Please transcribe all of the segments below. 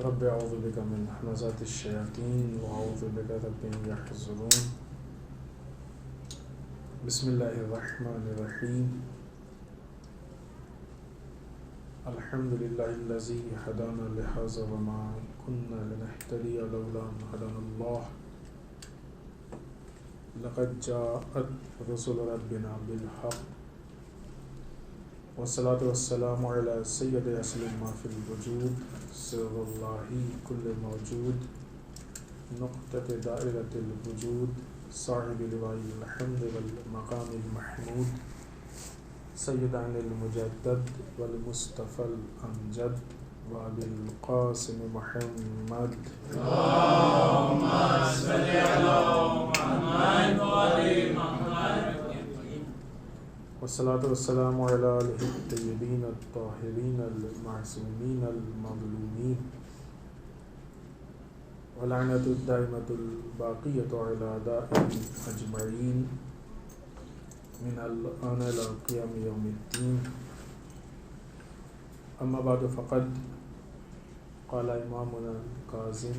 رب اعوذ بک من همزات الشیاطین واعوذ بک رب ان یحضرون بسم اللہ الرحمن الرحیم الحمد للہ الذی ہدانا لہذا وما كنا لنهتدی لولا ان هدانا اللہ لقد جاءت رسل ربنا بالحق والصلاة والسلام على سید اصل ما فی الوجود سر اللہ کل موجود نقطة دائرة الوجود صاحب لواء الحمد والمقام المحمود سیدنا المجدد والمصطفى الامجد وابی القاسم محمد اللهم صل على محمد وعلى محمد والصلاة والسلام على آلہ الطیبین الطاہرین المعصومین المظلومین ولعنۃ الدائمۃ الباقیۃ علی اعدائہم اجمعین من الآن إلى قیام یوم الدین اما بعد فقد قال امامنا الکاظم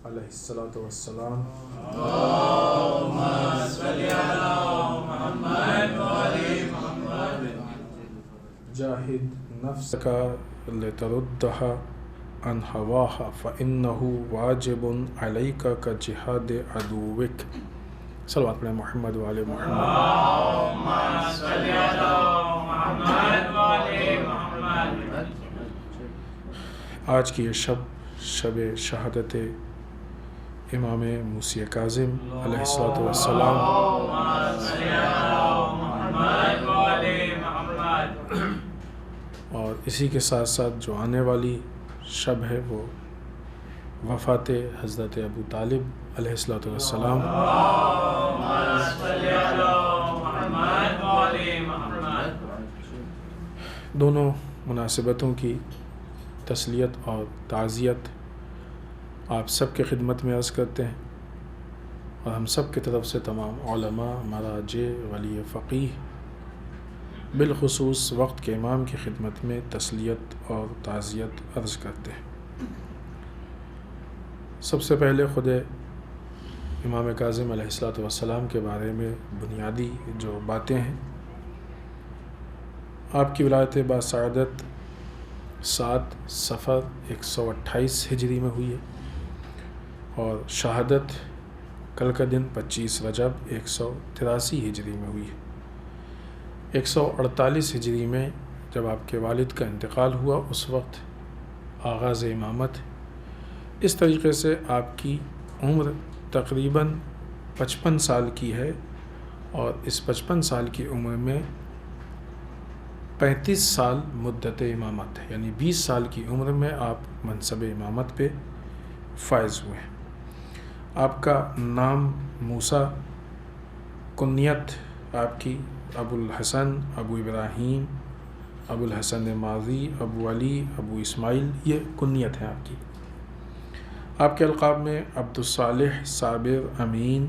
علیہ الصلاۃ والسلام اللهم صل على محمد وعلى محمد جاہد نفسک لتردها عن هواها فإنه واجب عليك كجهاد عدوك صلوات پڑھیں محمد وعلى محمد اللهم صل على محمد وعلى محمد آج کی یہ شب شہادت امام موسی کاظم علیہ الصلوۃ والسلام اللهم صل على محمد وعلى محمد اور اسی کے ساتھ ساتھ جو آنے والی شب ہے وہ وفات حضرت ابو طالب علیہ الصلوۃ والسلام اللهم صل على محمد وعلى محمد دونوں مناسبتوں کی تسلیت اور تعزیت آپ سب کے خدمت میں عرض کرتے ہیں اور ہم سب کی طرف سے تمام علماء مراجع ولی فقیہ بالخصوص وقت کے امام کی خدمت میں تسلیت اور تعزیت عرض کرتے ہیں۔ سب سے پہلے خود امام کاظم علیہ الصلوۃ والسلام کے بارے میں بنیادی جو باتیں ہیں، آپ کی ولادت باسعادت 7 صفر 128 ہجری میں ہوئی ہے اور شہادت کل کا دن 25 رجب 183 ہجری میں ہوئی ہے۔ 148 ہجری میں جب آپ کے والد کا انتقال ہوا اس وقت آغاز امامت، اس طریقے سے آپ کی عمر تقریباً 55 سال کی ہے اور اس 55 سال کی عمر میں 35 سال مدت امامت ہے، یعنی 20 سال کی عمر میں آپ منصب امامت پہ فائز ہوئے ہیں۔ آپ کا نام موسیٰ، کنیت آپ کی ابو الحسن، ابو ابراہیم، ابو الحسن ماضی، ابو علی، ابو اسماعیل، یہ کنیت ہے آپ کی۔ آپ کے القاب میں عبد الصالح، صابر، امین،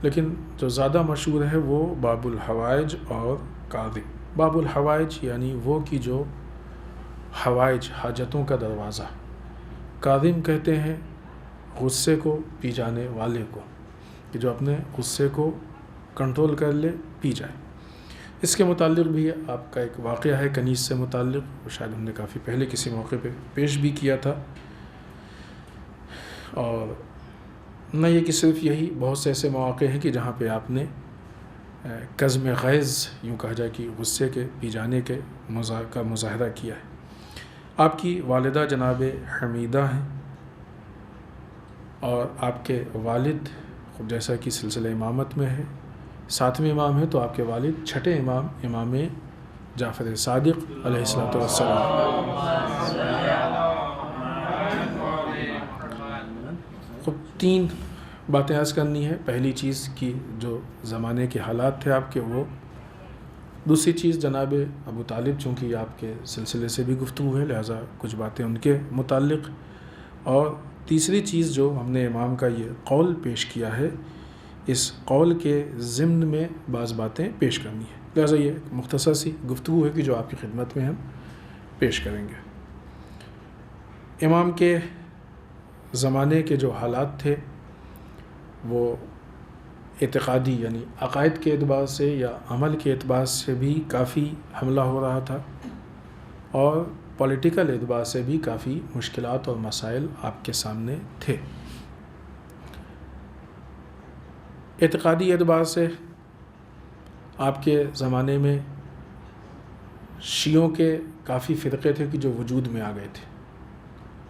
لیکن جو زیادہ مشہور ہے وہ باب الحوائج اور کاظم۔ باب الحوائج یعنی وہ کی جو حوائج حاجتوں کا دروازہ، کاظم کہتے ہیں غصے کو پی جانے والے کو، کہ جو اپنے غصے کو کنٹرول کر لے، پی جائے۔ اس کے متعلق بھی آپ کا ایک واقعہ ہے کنیز سے متعلق، وہ شاید ہم نے کافی پہلے کسی موقع پہ پیش بھی کیا تھا، اور نہ یہ کہ صرف یہی، بہت سے ایسے مواقع ہیں کہ جہاں پہ آپ نے کظم غیظ، یوں کہا جائے کہ غصے کے پی جانے کے کا مظاہرہ کیا ہے۔ آپ کی والدہ جناب حمیدہ ہیں اور آپ کے والد خود جیسا کہ سلسلہ امامت میں ہے 7ویں امام ہے، تو آپ کے والد چھٹے امام، امام جعفر صادق علیہ الصلوۃ والسلام۔ خب 3 باتیں عرض کرنی ہے۔ پہلی چیز کی جو زمانے کے حالات تھے آپ کے وہ، دوسری چیز جناب ابو طالب، چونکہ آپ کے سلسلے سے بھی گفتگو ہے لہٰذا کچھ باتیں ان کے متعلق، اور تیسری چیز جو ہم نے امام کا یہ قول پیش کیا ہے، اس قول کے ضمن میں بعض باتیں پیش کرنی ہے، لہٰذا یہ مختصر سی گفتگو ہے کہ جو آپ کی خدمت میں ہم پیش کریں گے۔ امام کے زمانے کے جو حالات تھے وہ اعتقادی یعنی عقائد کے اعتبار سے یا عمل کے اعتبار سے بھی کافی حملہ ہو رہا تھا، اور پولیٹیکل اعتبار سے بھی کافی مشکلات اور مسائل آپ کے سامنے تھے۔ اعتقادی اعتبار سے آپ کے زمانے میں شیعوں کے کافی فرقے تھے کہ جو وجود میں آ گئے تھے،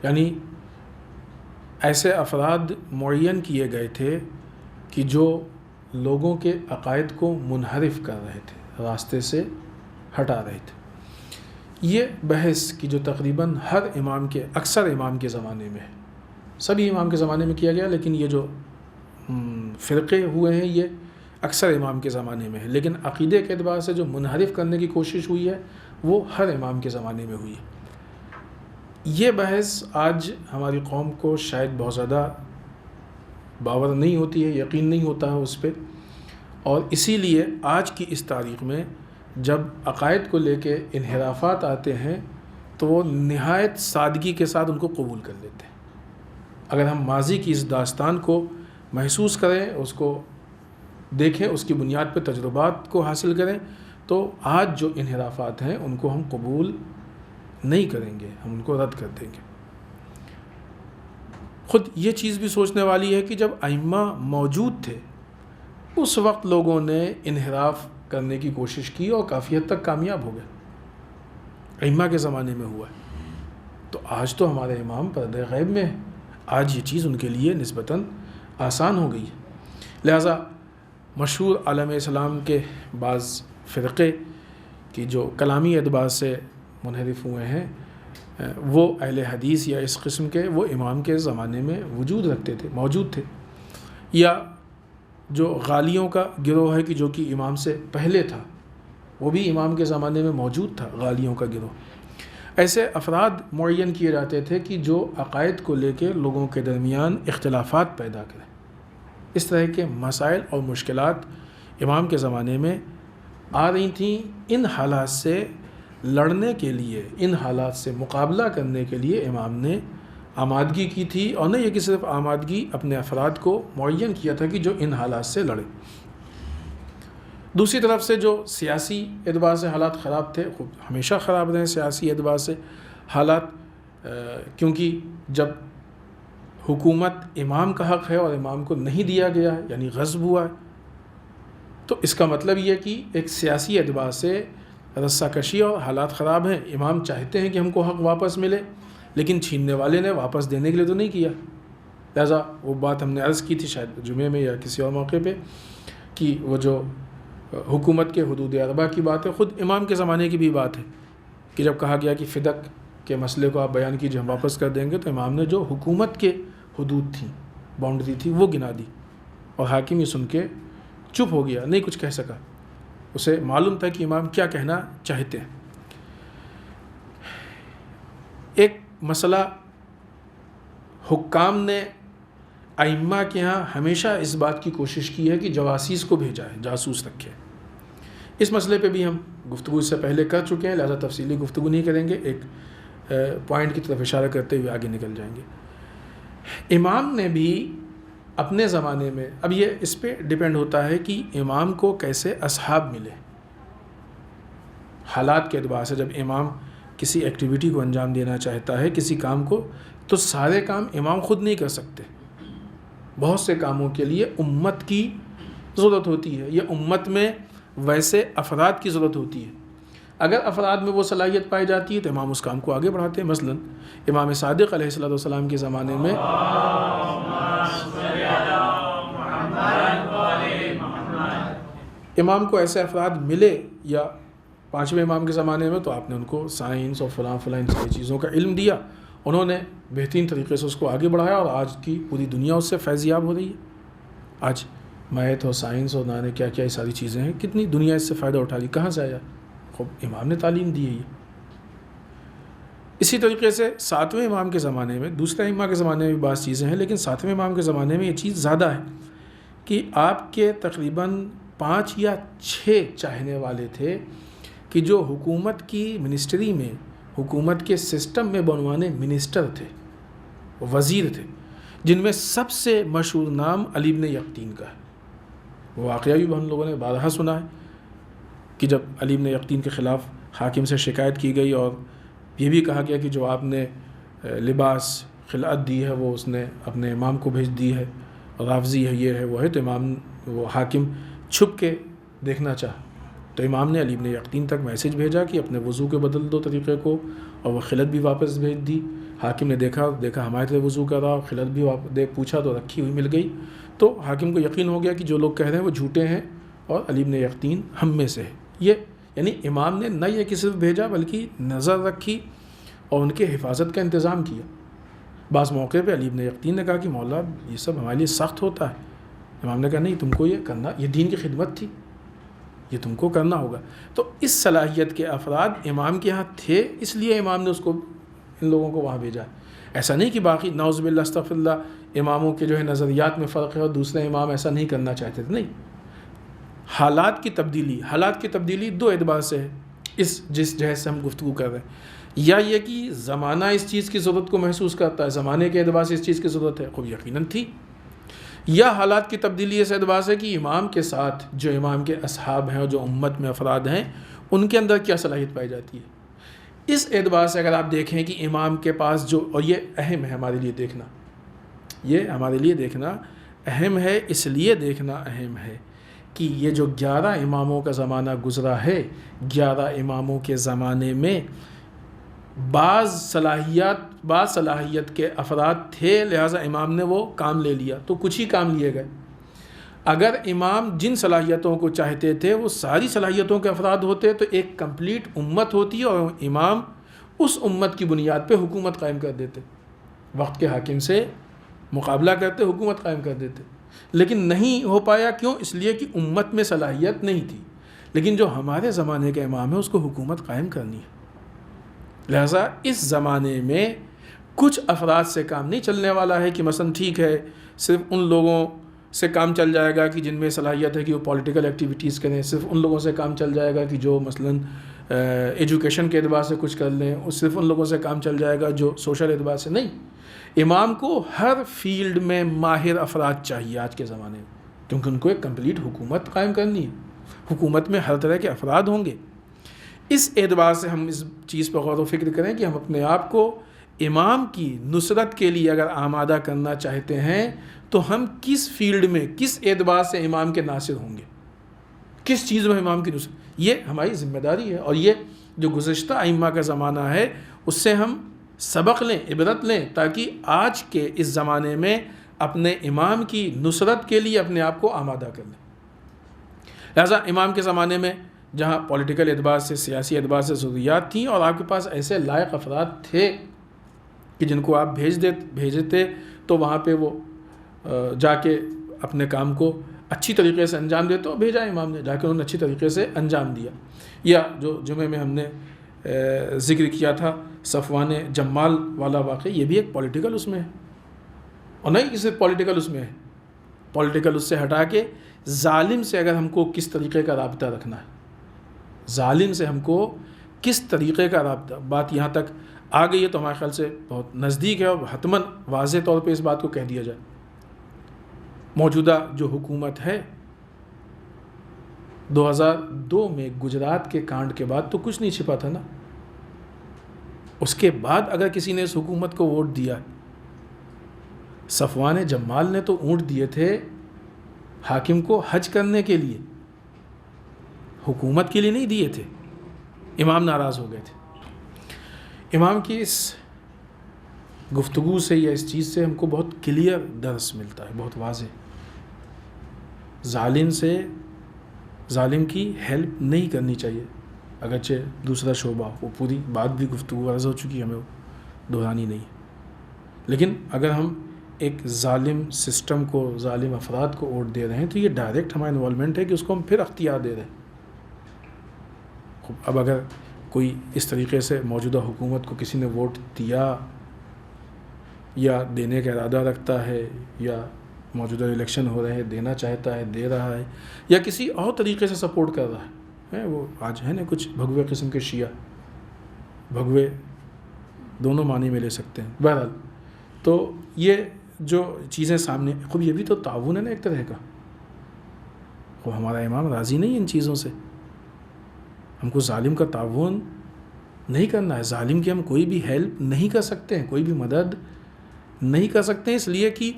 یعنی ایسے افراد معین کیے گئے تھے کہ جو لوگوں کے عقائد کو منحرف کر رہے تھے، راستے سے ہٹا رہے تھے۔ یہ بحث کی جو تقریباً ہر امام کے اکثر امام کے زمانے میں، سبھی امام کے زمانے میں کیا گیا، لیکن یہ جو فرقے ہوئے ہیں یہ اکثر امام کے زمانے میں ہے، لیکن عقیدے کے اعتبار سے جو منحرف کرنے کی کوشش ہوئی ہے وہ ہر امام کے زمانے میں ہوئی ہے۔ یہ بحث آج ہماری قوم کو شاید بہت زیادہ باور نہیں ہوتی ہے، یقین نہیں ہوتا ہے اس پہ، اور اسی لیے آج کی اس تاریخ میں جب عقائد کو لے کے انحرافات آتے ہیں تو وہ نہایت سادگی کے ساتھ ان کو قبول کر لیتے ہیں۔ اگر ہم ماضی کی اس داستان کو محسوس کریں، اس کو دیکھیں، اس کی بنیاد پہ تجربات کو حاصل کریں، تو آج جو انحرافات ہیں ان کو ہم قبول نہیں کریں گے، ہم ان کو رد کر دیں گے۔ خود یہ چیز بھی سوچنے والی ہے کہ جب ائمہ موجود تھے اس وقت لوگوں نے انحراف کرنے کی کوشش کی اور کافی حد تک کامیاب ہو گئے، ائمہ کے زمانے میں ہوا ہے۔ تو آج تو ہمارے امام پردہ غیب میں ہے، آج یہ چیز ان کے لیے نسبتاً آسان ہو گئی ہے۔ لہٰذا مشہور عالم اسلام کے بعض فرقے کی جو کلامی اعتبار سے منحرف ہوئے ہیں وہ اہل حدیث یا اس قسم کے وہ امام کے زمانے میں وجود رکھتے تھے، موجود تھے، یا جو غالیوں کا گروہ ہے کہ جو کہ امام سے پہلے تھا وہ بھی امام کے زمانے میں موجود تھا، غالیوں کا گروہ۔ ایسے افراد معین کیے جاتے تھے کہ جو عقائد کو لے کے لوگوں کے درمیان اختلافات پیدا کریں۔ اس طرح کے مسائل اور مشکلات امام کے زمانے میں آ رہی تھیں۔ ان حالات سے لڑنے کے لیے، ان حالات سے مقابلہ کرنے کے لیے امام نے آمادگی کی تھی، اور نہ یہ کہ صرف آمادگی، اپنے افراد کو معین کیا تھا کہ جو ان حالات سے لڑے۔ دوسری طرف سے جو سیاسی اعتبار سے حالات خراب تھے، ہمیشہ خراب رہے سیاسی اعتبار سے حالات، کیونکہ جب حکومت امام کا حق ہے اور امام کو نہیں دیا گیا ہے، یعنی غصب ہوا ہے، تو اس کا مطلب یہ کہ ایک سیاسی اعتبار سے رسہ کشی اور حالات خراب ہیں۔ امام چاہتے ہیں کہ ہم کو حق واپس ملے، لیکن چھیننے والے نے واپس دینے کے لیے تو نہیں کیا۔ لہٰذا وہ بات ہم نے عرض کی تھی شاید جمعے میں یا کسی اور موقع پہ، کہ وہ جو حکومت کے حدود اربع کی بات ہے، خود امام کے زمانے کی بھی بات ہے کہ جب کہا گیا کہ فدق کے مسئلے کو آپ بیان کیجیے، ہم واپس کر دیں گے، تو امام نے جو حکومت کے حدود تھیں، باؤنڈری تھی، وہ گنا دی، اور حاکم یہ سن کے چپ ہو گیا، نہیں کچھ کہہ سکا۔ اسے معلوم تھا کہ امام کیا کہنا چاہتے ہیں۔ ایک مسئلہ، حکام نے ائمہ کے ہاں ہمیشہ اس بات کی کوشش کی ہے کہ جواسیس کو بھیجا ہے، جاسوس رکھے۔ اس مسئلے پہ بھی ہم گفتگو اس سے پہلے کر چکے ہیں، لہذا تفصیلی گفتگو نہیں کریں گے، ایک پوائنٹ کی طرف اشارہ کرتے ہوئے آگے نکل جائیں گے۔ امام نے بھی اپنے زمانے میں، اب یہ اس پہ ڈیپینڈ ہوتا ہے کہ امام کو کیسے اصحاب ملے۔ حالات کے اعتبار سے جب امام کسی ایکٹیویٹی کو انجام دینا چاہتا ہے، کسی کام کو، تو سارے کام امام خود نہیں کر سکتے، بہت سے کاموں کے لیے امت کی ضرورت ہوتی ہے، یہ امت میں ویسے افراد کی ضرورت ہوتی ہے۔ اگر افراد میں وہ صلاحیت پائی جاتی ہے تو امام اس کام کو آگے بڑھاتے ہیں۔ مثلا امام صادق علیہ السلام کے زمانے میں امام کو ایسے افراد ملے، یا پانچویں امام کے زمانے میں، تو آپ نے ان کو سائنس اور فلاں ان ساری چیزوں کا علم دیا، انہوں نے بہترین طریقے سے اس کو آگے بڑھایا، اور آج کی پوری دنیا اس سے فیضیاب ہو رہی ہے۔ آج میتھ اور سائنس اور نہ کیا کیا یہ ساری چیزیں ہیں، کتنی دنیا اس سے فائدہ اٹھا رہی، کہاں سے آیا؟ خوب امام نے تعلیم دی ہے یہ۔ اسی طریقے سے ساتویں امام کے زمانے میں، دوسرے امام کے زمانے میں بھی بعض چیزیں ہیں، لیکن ساتویں امام کے زمانے میں یہ چیز زیادہ ہے کہ آپ کے تقریباً 5 یا 6 چاہنے والے تھے کہ جو حکومت کی منسٹری میں، حکومت کے سسٹم میں بنوانے منسٹر تھے، وزیر تھے، جن میں سب سے مشہور نام علی بن یقطین کا ہے۔ وہ واقعہ بھی ہم لوگوں نے بارہا سنا ہے کہ جب علی بن یقطین کے خلاف حاکم سے شکایت کی گئی اور یہ بھی کہا گیا کہ جو آپ نے لباس خلعت دی ہے وہ اس نے اپنے امام کو بھیج دی ہے، رافضی ہے، یہ ہے وہ ہے، تو وہ حاکم چھپ کے دیکھنا چاہا، تو امام نے علی بن یقطین تک میسج بھیجا کہ اپنے وضو کے بدل دو طریقے کو، اور وہ خلعت بھی واپس بھیج دی۔ حاکم نے دیکھا ہمارے طرح وضو کر رہا، خلعت بھی پوچھا تو رکھی ہوئی مل گئی، تو حاکم کو یقین ہو گیا کہ جو لوگ کہہ رہے ہیں وہ جھوٹے ہیں اور علی بن یقطین ہم میں سے ہے۔ یہ یعنی امام نے نہ یہ کہ صرف بھیجا بلکہ نظر رکھی اور ان کے حفاظت کا انتظام کیا۔ بعض موقع پہ علی بن یقطین نے کہا کہ مولا یہ سب ہمارے لیے سخت ہوتا ہے، امام نے کہا نہیں، تم کو یہ کرنا، یہ دین کی خدمت تھی، یہ تم کو کرنا ہوگا۔ تو اس صلاحیت کے افراد امام کے ہاں تھے، اس لیے امام نے اس کو ان لوگوں کو وہاں بھیجا۔ ایسا نہیں کہ باقی نعوذ باللہ استغفر اللہ اماموں کے جو ہے نظریات میں فرق ہے اور دوسرے امام ایسا نہیں کرنا چاہتے تھے، نہیں۔ حالات کی تبدیلی دو اعتبار سے ہے، جس جہاز سے ہم گفتگو کر رہے ہیں، یا یہ کہ زمانہ اس چیز کی ضرورت کو محسوس کرتا ہے، زمانے کے اعتبار سے اس چیز کی ضرورت ہے، خوب یقیناً تھی، یا حالات کی تبدیلی اس اعتبار سے کہ امام کے ساتھ جو امام کے اصحاب ہیں اور جو امت میں افراد ہیں ان کے اندر کیا صلاحیت پائی جاتی ہے۔ اس اعتبار سے اگر آپ دیکھیں کہ امام کے پاس جو، اور یہ اہم ہے ہمارے لیے دیکھنا، یہ ہمارے لیے دیکھنا اہم ہے، اس لیے دیکھنا اہم ہے کہ یہ جو 11 اماموں کا زمانہ گزرا ہے، 11 اماموں کے زمانے میں بعض صلاحیت کے افراد تھے، لہٰذا امام نے وہ کام لے لیا، تو کچھ ہی کام لیے گئے۔ اگر امام جن صلاحیتوں کو چاہتے تھے وہ ساری صلاحیتوں کے افراد ہوتے تو ایک کمپلیٹ امت ہوتی اور امام اس امت کی بنیاد پہ حکومت قائم کر دیتے، وقت کے حاکم سے مقابلہ کرتے، حکومت قائم کر دیتے، لیکن نہیں ہو پایا۔ کیوں؟ اس لیے کہ امت میں صلاحیت نہیں تھی۔ لیکن جو ہمارے زمانے کے امام ہے اس کو حکومت قائم کرنی ہے، لہٰذا اس زمانے میں کچھ افراد سے کام نہیں چلنے والا ہے کہ مثلا ٹھیک ہے صرف ان لوگوں سے کام چل جائے گا کہ جن میں صلاحیت ہے کہ وہ پولیٹیکل ایکٹیویٹیز کریں، صرف ان لوگوں سے کام چل جائے گا کہ جو مثلا ایجوکیشن کے اعتبار سے کچھ کر لیں، صرف ان لوگوں سے کام چل جائے گا جو سوشل اعتبار سے، نہیں۔ امام کو ہر فیلڈ میں ماہر افراد چاہیے آج کے زمانے میں، کیونکہ ان کو ایک کمپلیٹ حکومت قائم کرنی ہے، حکومت میں ہر طرح کے افراد ہوں گے۔ اس اعتبار سے ہم اس چیز پر غور و فکر کریں کہ ہم اپنے آپ کو امام کی نصرت کے لیے اگر آمادہ کرنا چاہتے ہیں تو ہم کس فیلڈ میں، کس اعتبار سے امام کے ناصر ہوں گے، کس چیز میں امام کی نصرت، یہ ہماری ذمہ داری ہے۔ اور یہ جو گزشتہ ائمہ کا زمانہ ہے اس سے ہم سبق لیں، عبرت لیں، تاکہ آج کے اس زمانے میں اپنے امام کی نصرت کے لیے اپنے آپ کو آمادہ کر لیں۔ لہٰذا امام کے زمانے میں جہاں پولیٹیکل اعتبار سے، سیاسی اعتبار سے ضروریات تھیں اور آپ کے پاس ایسے لائق افراد تھے کہ جن کو آپ بھیجتے تو وہاں پہ وہ جا کے اپنے کام کو اچھی طریقے سے انجام دیتے، اور بھیجا امام نے، جا کے انہوں نے اچھی طریقے سے انجام دیا۔ یا جو جمعے میں ہم نے ذکر کیا تھا صفوان جمال والا واقعہ، یہ بھی ایک پولیٹیکل اس میں ہے، اور نہیں کہ صرف پولیٹیکل اس میں ہے، پولیٹیکل اس سے ہٹا کے ظالم سے اگر ہم کو کس طریقے کا رابطہ رکھنا ہے، ظالم سے ہم کو کس طریقے کا رابطہ، بات یہاں تک آ گئی ہے تو ہمارے خیال سے بہت نزدیک ہے اور حتماً واضح طور پہ اس بات کو کہہ دیا جائے۔ موجودہ جو حکومت ہے 2002 میں گجرات کے کانڈ کے بعد تو کچھ نہیں چھپا تھا نا، اس کے بعد اگر کسی نے اس حکومت کو ووٹ دیا، صفوان جمال نے تو اونٹ دیے تھے حاکم کو حج کرنے کے لیے، حکومت کے لیے نہیں دیے تھے، امام ناراض ہو گئے تھے۔ امام کی اس گفتگو سے یا اس چیز سے ہم کو بہت کلیئر درس ملتا ہے، بہت واضح۔ ظالم کی ہیلپ نہیں کرنی چاہیے، اگرچہ دوسرا شعبہ، وہ پوری بات بھی گفتگو عرض ہو چکی ہے، ہمیں وہ دہرانی نہیں ہے۔ لیکن اگر ہم ایک ظالم سسٹم کو، ظالم افراد کو ووٹ دے رہے ہیں تو یہ ڈائریکٹ ہمارا انوالومنٹ ہے کہ اس کو ہم پھر اختیار دے رہے ہیں۔ اب اگر کوئی اس طریقے سے موجودہ حکومت کو کسی نے ووٹ دیا یا دینے کا ارادہ رکھتا ہے، یا موجودہ الیکشن ہو رہے ہیں دینا چاہتا ہے، دے رہا ہے، یا کسی اور طریقے سے سپورٹ کر رہا ہے، وہ آج ہے نا کچھ بھگوے قسم کے شیعہ، بھگوے دونوں معنی میں لے سکتے ہیں۔ بہرحال تو یہ جو چیزیں سامنے، خود یہ بھی تو تعاون ہے نا ایک طرح کا. وہ ہمارا امام راضی نہیں ان چیزوں سے. ہم کو ظالم کا تعاون نہیں کرنا ہے. ظالم کی ہم کوئی بھی ہیلپ نہیں کر سکتے ہیں، کوئی بھی مدد نہیں کر سکتے ہیں، اس لیے کہ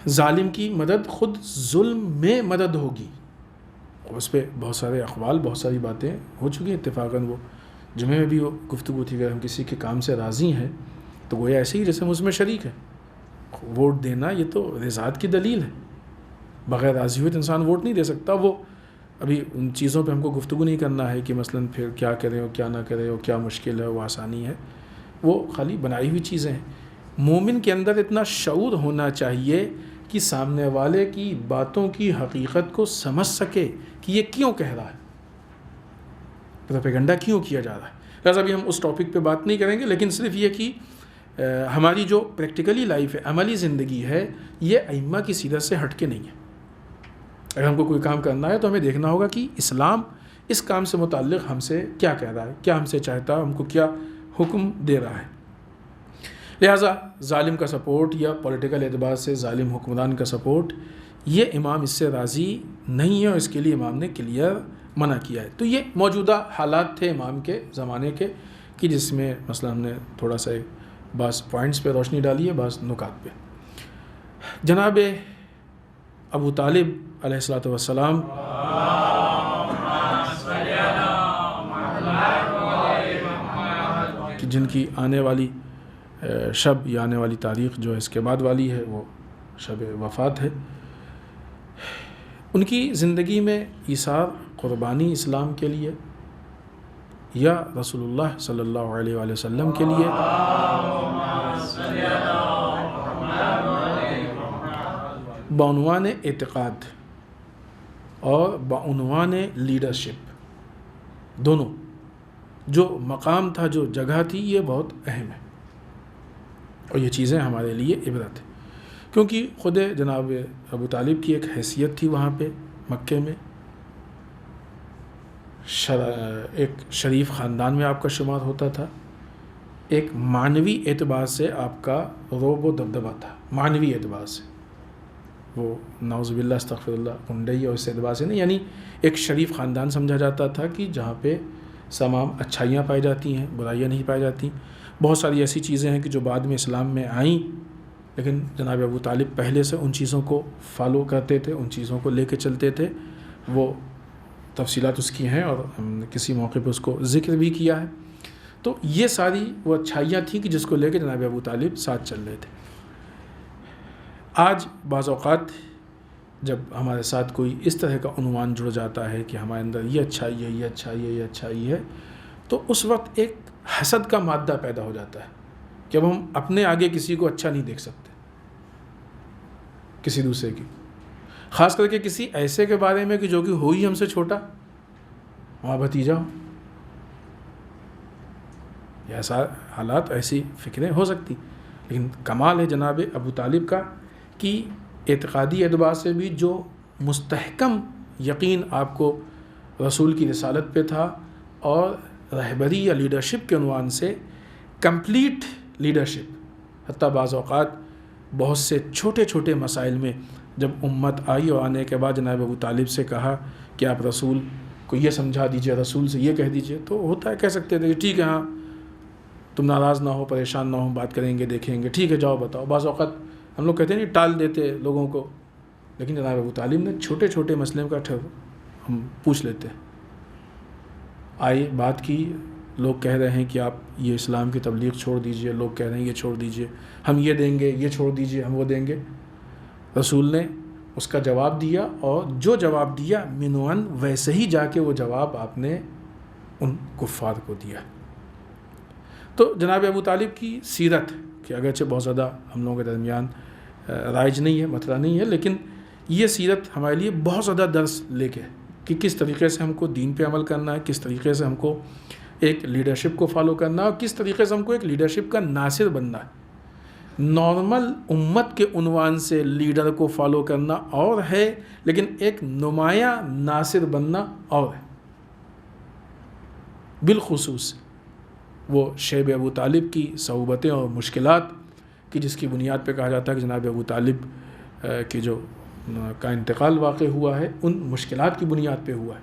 ظالم کی مدد خود ظلم میں مدد ہوگی. اس پہ بہت سارے اقوال، بہت ساری باتیں ہو چکی ہیں اتفاقاً. وہ جمعے میں بھی وہ گفتگو تھی کہ اگر ہم کسی کے کام سے راضی ہیں تو گویا ایسے ہی جیسے ہم اس میں شریک ہیں. ووٹ دینا یہ تو رضاعت کی دلیل ہے. بغیر راضی ہوئے تو انسان ووٹ نہیں دے سکتا. وہ ابھی ان چیزوں پہ ہم کو گفتگو نہیں کرنا ہے کہ مثلاً پھر کیا کرے ہو کیا نہ کرے ہو، کیا مشکل ہے وہ آسانی ہے. وہ خالی بنائی ہوئی چیزیں ہیں. مومن کے اندر اتنا شعور ہونا چاہیے کہ سامنے والے کی باتوں کی حقیقت کو سمجھ سکے کہ یہ کیوں کہہ رہا ہے، پروپیگنڈا کیوں کیا جا رہا ہے. لہٰذا ابھی ہم اس ٹاپک پہ بات نہیں کریں گے، لیکن صرف یہ کہ ہماری جو پریکٹیکلی لائف ہے، عملی زندگی ہے، یہ ائمہ کی سیرت سے ہٹ کے نہیں ہے. اگر ہم کو کوئی کام کرنا ہے تو ہمیں دیکھنا ہوگا کہ اسلام اس کام سے متعلق ہم سے کیا کہہ رہا ہے، کیا ہم سے چاہتا ہے، ہم کو کیا حکم دے رہا ہے. لہٰذا ظالم کا سپورٹ یا پولیٹیکل اعتبار سے ظالم حکمران کا سپورٹ، یہ امام اس سے راضی نہیں ہے اور اس کے لیے امام نے کلیئر منع کیا ہے. تو یہ موجودہ حالات تھے امام کے زمانے کے کہ جس میں مثلا ہم نے تھوڑا سا بعض پوائنٹس پہ روشنی ڈالی ہے، بعض نکات پہ. جناب ابو طالب علیہ الصلوۃ والسلام کہ جن کی آنے والی شب یا آنے والی تاریخ جو ہے اس کے بعد والی ہے، وہ شب وفات ہے. ان کی زندگی میں ایثار قربانی اسلام کے لیے یا رسول اللہ صلی اللہ علیہ وآلہ وسلم کے لیے بعنوان اعتقاد اور بعنوان لیڈرشپ، دونوں جو مقام تھا، جو جگہ تھی، یہ بہت اہم ہے. اور یہ چیزیں ہمارے لیے عبرت ہے، کیونکہ خود جناب ابو طالب کی ایک حیثیت تھی وہاں پہ مکے میں. ایک شریف خاندان میں آپ کا شمار ہوتا تھا. ایک معنوی اعتبار سے آپ کا رعب و دبدبہ تھا. معنوی اعتبار سے وہ نعوذ باللہ استغفر اللہ کنڈئی اور اس اعتبار سے نہیں، یعنی ایک شریف خاندان سمجھا جاتا تھا کہ جہاں پہ تمام اچھائیاں پائی جاتی ہیں، برائیاں نہیں پائی جاتی. بہت ساری ایسی چیزیں ہیں کہ جو بعد میں اسلام میں آئیں، لیکن جناب ابو طالب پہلے سے ان چیزوں کو فالو کرتے تھے، ان چیزوں کو لے کے چلتے تھے. وہ تفصیلات اس کی ہیں اور ہم نے کسی موقع پہ اس کو ذکر بھی کیا ہے. تو یہ ساری وہ اچھائیاں تھیں کہ جس کو لے کے جناب ابو طالب ساتھ چل رہے تھے. آج بعض اوقات جب ہمارے ساتھ کوئی اس طرح کا عنوان جڑ جاتا ہے کہ ہمارے اندر یہ اچھائی ہے، یہ اچھائی ہے، یہ اچھائی ہے، تو اس وقت ایک حسد کا مادہ پیدا ہو جاتا ہے کہ اب ہم اپنے آگے کسی کو اچھا نہیں دیکھ سکتے کسی دوسرے کی، خاص کر کے کسی ایسے کے بارے میں کہ جو کہ ہو ہی ہم سے چھوٹا، وہاں بھتیجا ہو. ایسا حالات، ایسی فکریں ہو سکتی. لیکن کمال ہے جناب ابو طالب کا کہ اعتقادی اعتبار سے بھی جو مستحکم یقین آپ کو رسول کی رسالت پہ تھا، اور رہبری یا لیڈرشپ کے عنوان سے کمپلیٹ لیڈرشپ. حتیٰ بعض اوقات بہت سے چھوٹے چھوٹے مسائل میں جب امت آئی اور آنے کے بعد جناب ابو طالب سے کہا کہ آپ رسول کو یہ سمجھا دیجئے، رسول سے یہ کہہ دیجئے، تو ہوتا ہے کہہ سکتے تھے کہ ٹھیک ہے، ہاں تم ناراض نہ ہو، پریشان نہ ہو، بات کریں گے، دیکھیں گے، ٹھیک ہے جاؤ بتاؤ. بعض اوقات ہم لوگ کہتے ہیں نہیں، ٹال دیتے لوگوں کو، لیکن جناب ابو طالب نے چھوٹے چھوٹے مسئلے کا ہم پوچھ لیتے. آئی بات کی، لوگ کہہ رہے ہیں کہ آپ یہ اسلام کی تبلیغ چھوڑ دیجئے، لوگ کہہ رہے ہیں یہ چھوڑ دیجئے، ہم یہ دیں گے، یہ چھوڑ دیجئے، ہم وہ دیں گے. رسول نے اس کا جواب دیا، اور جو جواب دیا منوان ویسے ہی جا کے وہ جواب آپ نے ان کفار کو دیا. تو جناب ابو طالب کی سیرت کہ اگرچہ بہت زیادہ ہم لوگوں کے درمیان رائج نہیں ہے، مطلع نہیں ہے، لیکن یہ سیرت ہمارے لیے بہت زیادہ درس لے کے کہ کس طریقے سے ہم کو دین پہ عمل کرنا ہے، کس طریقے سے ہم کو ایک لیڈرشپ کو فالو کرنا ہے، اور کس طریقے سے ہم کو ایک لیڈرشپ کا ناصر بننا ہے. نارمل امت کے عنوان سے لیڈر کو فالو کرنا اور ہے، لیکن ایک نمایاں ناصر بننا اور ہے. بالخصوص وہ شیب ابو طالب کی صعوبتیں اور مشکلات کی جس کی بنیاد پہ کہا جاتا ہے کہ جناب ابو طالب کی جو کا انتقال واقع ہوا ہے ان مشکلات کی بنیاد پہ ہوا ہے۔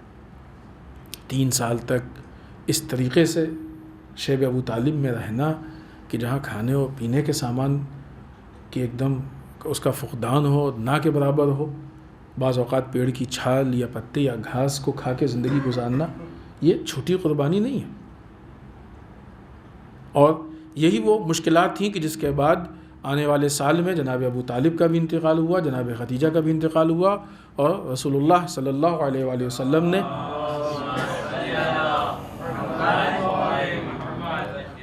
3 سال تک اس طریقے سے شیب ابو طالب میں رہنا کہ جہاں کھانے اور پینے کے سامان کی ایک دم اس کا فقدان ہو، نہ کے برابر ہو، بعض اوقات پیڑ کی چھال یا پتے یا گھاس کو کھا کے زندگی گزارنا یہ چھوٹی قربانی نہیں ہے۔ اور یہی وہ مشکلات تھیں کہ جس کے بعد آنے والے سال میں جناب ابو طالب کا بھی انتقال ہوا، جناب خدیجہ کا بھی انتقال ہوا، اور رسول اللہ صلی اللہ علیہ وآلہ وسلم نے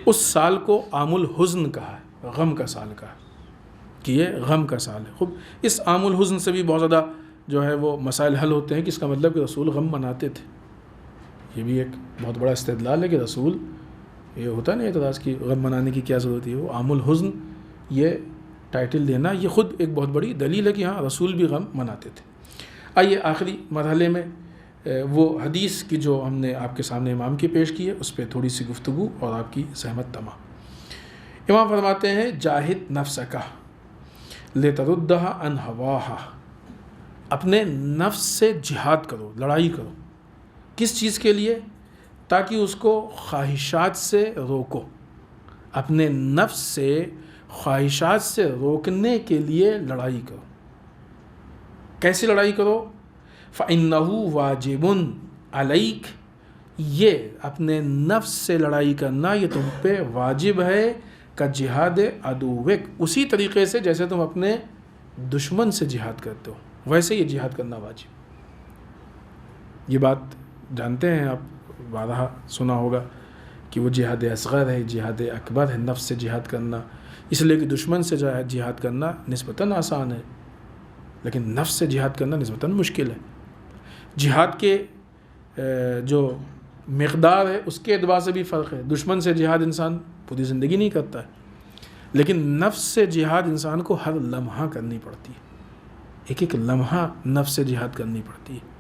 اس سال کو عام الحزن کہا ہے، غم کا سال کہا کہ یہ غم کا سال ہے۔ خوب اس عام الحزن سے بھی بہت زیادہ جو ہے وہ مسائل حل ہوتے ہیں کہ اس کا مطلب کہ رسول غم مناتے تھے۔ یہ بھی ایک بہت بڑا استدلال ہے کہ رسول، یہ ہوتا نہیں اعتراض کی غم منانے کی کیا ضرورت ہے، وہ عام الحزن یہ ٹائٹل دینا یہ خود ایک بہت بڑی دلیل ہے کہ ہاں رسول بھی غم مناتے تھے۔ آئیے آخری مرحلے میں وہ حدیث کی جو ہم نے آپ کے سامنے امام کی پیش کی ہے اس پہ تھوڑی سی گفتگو اور آپ کی زحمت تمام۔ امام فرماتے ہیں جاہد نفسک لتردھا عن ہواہا، اپنے نفس سے جہاد کرو، لڑائی کرو۔ کس چیز کے لیے؟ تاکہ اس کو خواہشات سے روکو، اپنے نفس سے خواہشات سے روکنے کے لیے لڑائی کرو۔ کیسے لڑائی کرو؟ فَإِنَّهُ وَاجِبٌ عَلَيْكَ، یہ اپنے نفس سے لڑائی کرنا یہ تم پہ واجب ہے کجہاد عدوک، اسی طریقے سے جیسے تم اپنے دشمن سے جہاد کرتے ہو ویسے یہ جہاد کرنا واجب۔ یہ بات جانتے ہیں آپ، بارہا سنا ہوگا کہ وہ جہاد اصغر ہے، جہاد اکبر ہے، نفس سے جہاد کرنا، اس لیے کہ دشمن سے جہاد کرنا نسبتاً آسان ہے لیکن نفس سے جہاد کرنا نسبتاً مشکل ہے۔ جہاد کے جو مقدار ہے اس کے اعتبار سے بھی فرق ہے، دشمن سے جہاد انسان پوری زندگی نہیں کرتا ہے لیکن نفس سے جہاد انسان کو ہر لمحہ کرنی پڑتی ہے، ایک ایک لمحہ نفس سے جہاد کرنی پڑتی ہے،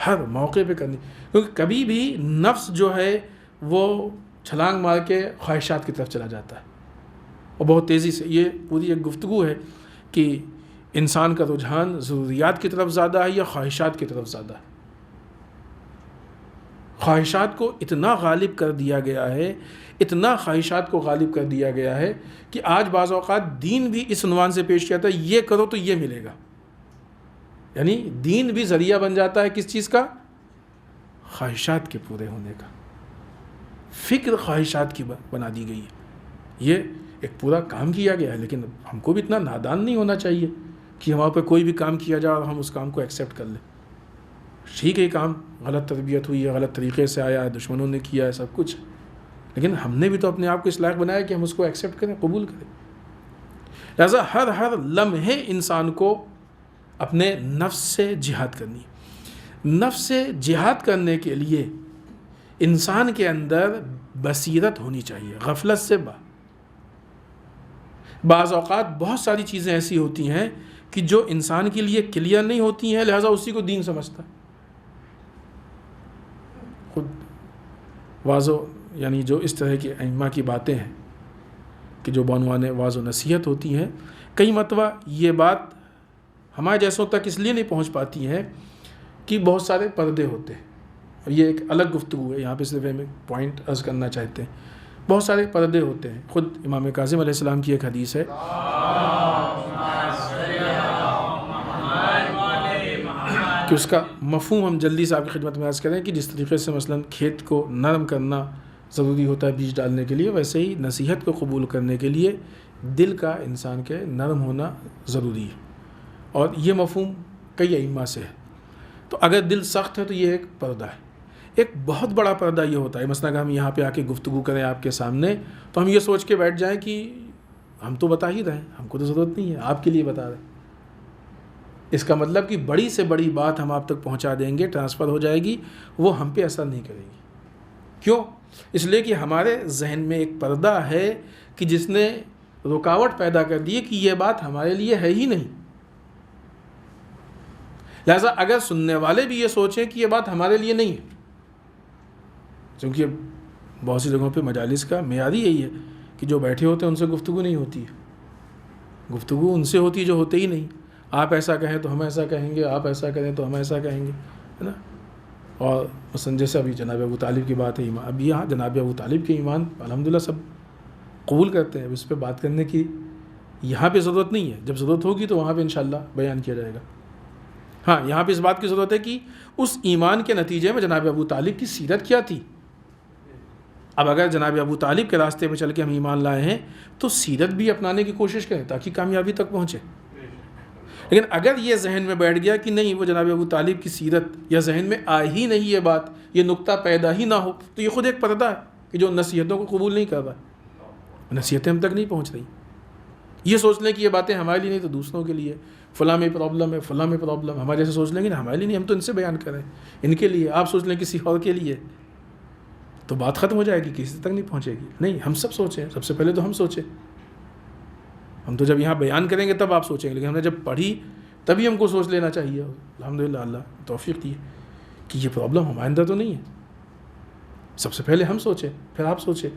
ہر موقع پہ کرنی، کیونکہ کبھی بھی نفس جو ہے وہ چھلانگ مار کے خواہشات کی طرف چلا جاتا ہے اور بہت تیزی سے۔ یہ پوری ایک گفتگو ہے کہ انسان کا رجحان ضروریات کی طرف زیادہ ہے یا خواہشات کی طرف زیادہ ہے۔ خواہشات کو اتنا غالب کر دیا گیا ہے، اتنا خواہشات کو غالب کر دیا گیا ہے کہ آج بعض اوقات دین بھی اس عنوان سے پیش کیا جاتا ہے یہ کرو تو یہ ملے گا، یعنی دین بھی ذریعہ بن جاتا ہے کس چیز کا؟ خواہشات کے پورے ہونے کا۔ فکر خواہشات کی بنا دی گئی ہے، یہ ایک پورا کام کیا گیا ہے لیکن ہم کو بھی اتنا نادان نہیں ہونا چاہیے کہ ہمارے پہ کوئی بھی کام کیا جائے اور ہم اس کام کو ایکسیپٹ کر لیں۔ ٹھیک ہے یہ کام غلط تربیت ہوئی ہے، غلط طریقے سے آیا ہے، دشمنوں نے کیا ہے، سب کچھ، لیکن ہم نے بھی تو اپنے آپ کو اس لائق بنایا کہ ہم اس کو ایکسیپٹ کریں، قبول کریں۔ لہذا ہر لمحے انسان کو اپنے نفس سے جہاد کرنی ہے۔ نفس سے جہاد کرنے کے لیے انسان کے اندر بصیرت ہونی چاہیے، غفلت سے بعض اوقات بہت ساری چیزیں ایسی ہوتی ہیں کہ جو انسان کے لیے کلیئر نہیں ہوتی ہیں، لہذا اسی کو دین سمجھتا ہے۔ خود واضح یعنی جو اس طرح کی ائمہ کی باتیں ہیں کہ جو بعنوان واضح و نصیحت ہوتی ہیں، کئی مرتبہ یہ بات ہمارے جیسوں تک اس لیے نہیں پہنچ پاتی ہیں کہ بہت سارے پردے ہوتے ہیں، اور یہ ایک الگ گفتگو ہے، یہاں پہ صرف ہم ایک پوائنٹ عرض کرنا چاہتے ہیں۔ بہت سارے پردے ہوتے ہیں، خود امام کاظم علیہ السلام کی ایک حدیث ہے کہ اس کا مفہوم ہم جلدی سے آپ کی خدمت میں عرض کریں کہ جس طریقے سے مثلا کھیت کو نرم کرنا ضروری ہوتا ہے بیج ڈالنے کے لیے، ویسے ہی نصیحت کو قبول کرنے کے لیے دل کا انسان کے نرم ہونا ضروری ہے، اور یہ مفہوم کئی ائمہ سے ہے۔ تو اگر دل سخت ہے تو یہ ایک پردہ ہے۔ ایک بہت بڑا پردہ یہ ہوتا ہے مثلا کہ ہم یہاں پہ آ کے گفتگو کریں آپ کے سامنے تو ہم یہ سوچ کے بیٹھ جائیں کہ ہم تو بتا ہی رہے ہیں، ہم کو تو ضرورت نہیں ہے، آپ کے لیے بتا رہے ہیں۔ اس کا مطلب کہ بڑی سے بڑی بات ہم آپ تک پہنچا دیں گے، ٹرانسفر ہو جائے گی، وہ ہم پہ اثر نہیں کرے گی۔ کیوں؟ اس لیے کہ ہمارے ذہن میں ایک پردہ ہے کہ جس نے رکاوٹ پیدا کر دی کہ یہ بات ہمارے لیے ہے ہی نہیں۔ لہذا اگر سننے والے بھی یہ سوچیں کہ یہ بات ہمارے لیے نہیں ہے، کیونکہ بہت سی جگہوں پہ مجالس کا معیار ہی یہی ہے کہ جو بیٹھے ہوتے ہیں ان سے گفتگو نہیں ہوتی ہے، گفتگو ان سے ہوتی ہے جو ہوتے ہی نہیں. آپ ایسا کہیں تو ہم ایسا کہیں گے، آپ ایسا کریں تو ہم ایسا کہیں گے، ہے نا. اور مثلاً جیسے ابھی جناب ابو طالب کی بات ہے، ایمان، اب یہاں جناب ابو طالب کے ایمان الحمدللہ سب قبول کرتے ہیں. اب اس پہ بات کرنے کی یہاں پہ ضرورت نہیں ہے، جب ضرورت ہوگی تو وہاں پہ انشاءاللہ بیان کیا جائے گا. ہاں یہاں پہ اس بات کی ضرورت ہے کہ اس ایمان کے نتیجے میں جناب ابو طالب کی سیرت کیا تھی. اب اگر جناب ابو طالب کے راستے پہ چل کے ہم ایمان لائے ہیں تو سیرت بھی اپنانے کی کوشش کریں تاکہ کامیابی تک پہنچے. لیکن اگر یہ ذہن میں بیٹھ گیا کہ نہیں وہ جناب ابو طالب کی سیرت یا ذہن میں آ ہی نہیں یہ بات، یہ نقطہ پیدا ہی نہ ہو، تو یہ خود ایک پردہ ہے کہ جو نصیحتوں کو قبول نہیں کر رہا، نصیحتیں ہم تک نہیں پہنچ رہی. یہ سوچ لیں کہ یہ باتیں ہمارے لیے نہیں تو دوسروں کے لیے، فلاں میں پرابلم ہے، فلاں میں پرابلم. ہمارے جیسے سوچ لیں گے نا ہمارے لیے نہیں، ہم تو ان سے بیان کریں ان کے لیے. آپ سوچ لیں کسی اور کے لیے تو بات ختم ہو جائے گی، کسی تک نہیں پہنچے گی. نہیں، ہم سب سوچیں، سب سے پہلے تو ہم سوچیں. ہم تو جب یہاں بیان کریں گے تب آپ سوچیں گے، لیکن ہم نے جب پڑھی تبھی ہم کو سوچ لینا چاہیے. الحمدللہ اللہ توفیق دی کہ یہ پرابلم ہمارے اندر تو نہیں ہے. سب سے پہلے ہم سوچیں، پھر آپ سوچیں،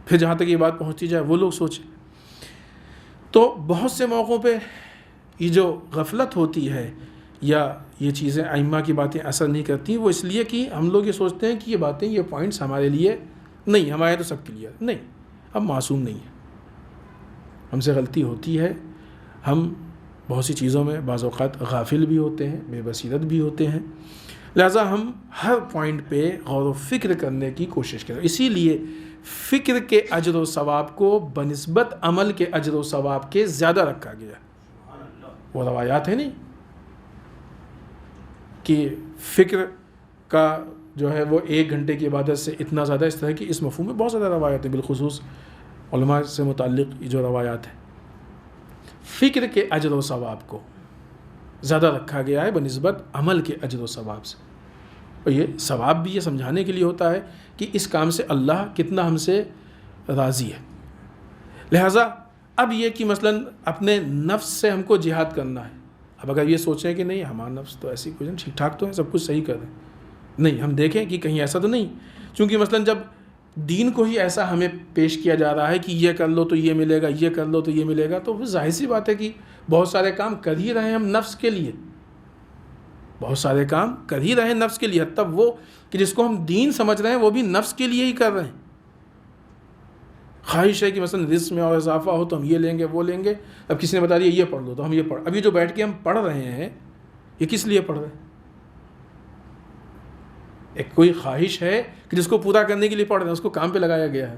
پھر جہاں تک یہ بات پہنچتی جائے وہ لوگ سوچیں. تو بہت سے موقعوں پہ یہ جو غفلت ہوتی ہے یا یہ چیزیں ائمہ کی باتیں اثر نہیں کرتی، وہ اس لیے کہ ہم لوگ یہ سوچتے ہیں کہ یہ باتیں، یہ پوائنٹس ہمارے لیے نہیں، ہمارے تو سب کلیئر نہیں. ہم معصوم نہیں ہیں، ہم سے غلطی ہوتی ہے. ہم بہت سی چیزوں میں بعض اوقات غافل بھی ہوتے ہیں، بے بصیرت بھی ہوتے ہیں. لہٰذا ہم ہر پوائنٹ پہ غور و فکر کرنے کی کوشش کریں. اسی لیے فکر کے اجر و ثواب کو بنسبت عمل کے اجر و ثواب کے زیادہ رکھا گیا. وہ روایات ہیں نہیں کہ فکر کا جو ہے وہ 1 گھنٹے کی عبادت سے اتنا زیادہ، اس طرح کی اس مفہوم میں بہت زیادہ روایات ہیں، بالخصوص علماء سے متعلق جو روایات ہیں. فکر کے اجر و ثواب کو زیادہ رکھا گیا ہے بنسبت عمل کے اجر و ثواب سے. اور یہ ثواب بھی یہ سمجھانے کے لیے ہوتا ہے کہ اس کام سے اللہ کتنا ہم سے راضی ہے. لہٰذا اب یہ کہ مثلاً اپنے نفس سے ہم کو جہاد کرنا ہے. اب اگر یہ سوچیں کہ نہیں ہمارا نفس تو ایسی کچھ ٹھیک ٹھاک تو ہے، سب کچھ صحیح کر رہے ہیں، نہیں، ہم دیکھیں کہ کہیں ایسا تو نہیں. چونکہ مثلاً جب دین کو ہی ایسا ہمیں پیش کیا جا رہا ہے کہ یہ کر لو تو یہ ملے گا، یہ کر لو تو یہ ملے گا، تو ظاہر سی بات ہے کہ بہت سارے کام کر ہی رہے ہیں ہم نفس کے لیے، بہت سارے کام کر ہی رہے ہیں نفس کے لیے. حتیٰ وہ کہ جس کو ہم دین سمجھ رہے ہیں وہ بھی نفس کے لیے ہی کر رہے ہیں. خواہش ہے کہ مثلا رزق میں اور اضافہ ہو تو ہم یہ لیں گے وہ لیں گے. اب کسی نے بتا دیا یہ پڑھ لو تو ہم یہ پڑھ، ابھی جو بیٹھ کے ہم پڑھ رہے ہیں یہ کس لیے پڑھ رہے ہیں؟ ایک کوئی خواہش ہے کہ جس کو پورا کرنے کے لیے پڑھ رہے ہیں، اس کو کام پہ لگایا گیا ہے.